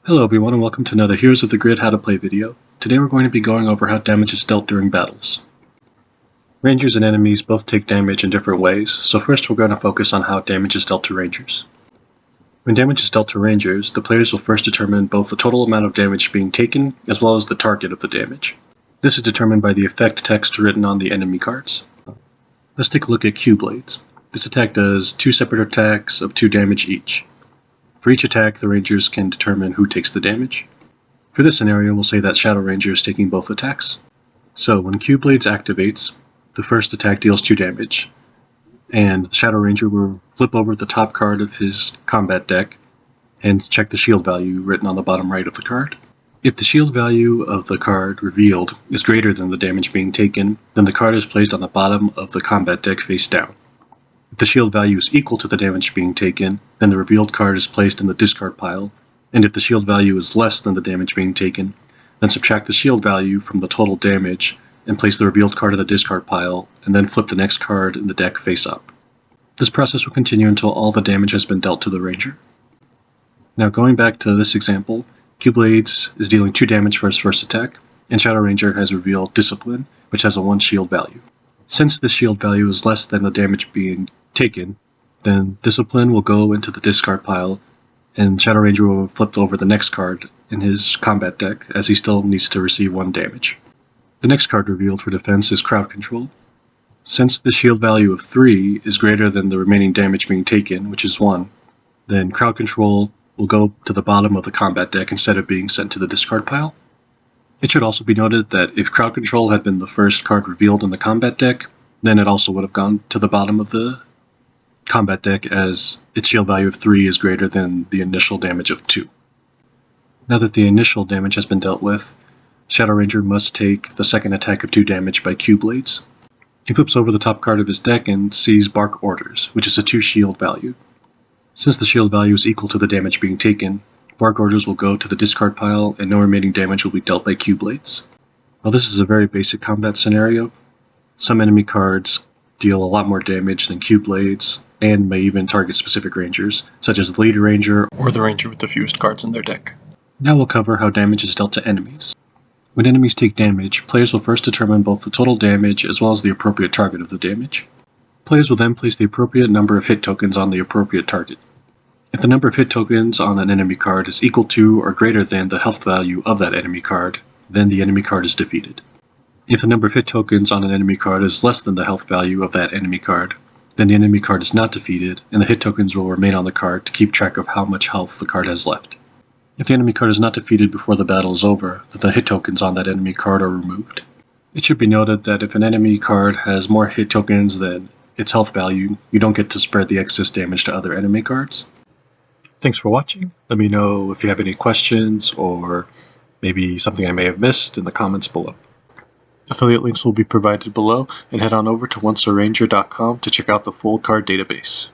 Hello everyone and welcome to another Heroes of the Grid How to Play video. Today we're going to be going over how damage is dealt during battles. Rangers and enemies both take damage in different ways, so first we're going to focus on how damage is dealt to Rangers. When damage is dealt to Rangers, the players will first determine both the total amount of damage being taken as well as the target of the damage. This is determined by the effect text written on the enemy cards. Let's take a look at Q-Blades. This attack does 2 separate attacks of 2 damage each. For each attack, the Rangers can determine who takes the damage. For this scenario, we'll say that Shadow Ranger is taking both attacks. So when Q-Blades activates, the first attack deals 2 damage, and Shadow Ranger will flip over the top card of his combat deck and check the shield value written on the bottom right of the card. If the shield value of the card revealed is greater than the damage being taken, then the card is placed on the bottom of the combat deck face down. If the shield value is equal to the damage being taken, then the revealed card is placed in the discard pile, and if the shield value is less than the damage being taken, then subtract the shield value from the total damage and place the revealed card in the discard pile, and then flip the next card in the deck face up. This process will continue until all the damage has been dealt to the Ranger. Now going back to this example, Q-Blades is dealing 2 damage for his first attack, and Shadow Ranger has revealed Discipline, which has a 1 shield value. Since the shield value is less than the damage being taken, then Discipline will go into the discard pile, and Shadow Ranger will flip over the next card in his combat deck, as he still needs to receive 1 damage. The next card revealed for defense is Crowd Control. Since the shield value of 3 is greater than the remaining damage being taken, which is 1, then Crowd Control will go to the bottom of the combat deck instead of being sent to the discard pile. It should also be noted that if Crowd Control had been the first card revealed in the combat deck, then it also would have gone to the bottom of the combat deck, as its shield value of 3 is greater than the initial damage of 2. Now that the initial damage has been dealt with, Shadow Ranger must take the second attack of 2 damage by Q-Blades. He flips over the top card of his deck and sees Bark Orders, which is a 2 shield value. Since the shield value is equal to the damage being taken, Bark Orders will go to the discard pile and no remaining damage will be dealt by Q-Blades. While this is a very basic combat scenario, some enemy cards deal a lot more damage than Q-Blades, and may even target specific Rangers, such as the Leader Ranger or the Ranger with the fewest cards in their deck. Now we'll cover how damage is dealt to enemies. When enemies take damage, players will first determine both the total damage as well as the appropriate target of the damage. Players will then place the appropriate number of hit tokens on the appropriate target. If the number of hit tokens on an enemy card is equal to or greater than the health value of that enemy card, then the enemy card is defeated. If the number of hit tokens on an enemy card is less than the health value of that enemy card, then the enemy card is not defeated, and the hit tokens will remain on the card to keep track of how much health the card has left. If the enemy card is not defeated before the battle is over, then the hit tokens on that enemy card are removed. It should be noted that if an enemy card has more hit tokens than its health value, you don't get to spread the excess damage to other enemy cards. Thanks for watching. Let me know if you have any questions or maybe something I may have missed in the comments below. Affiliate links will be provided below, and head on over to oncearanger.com to check out the full card database.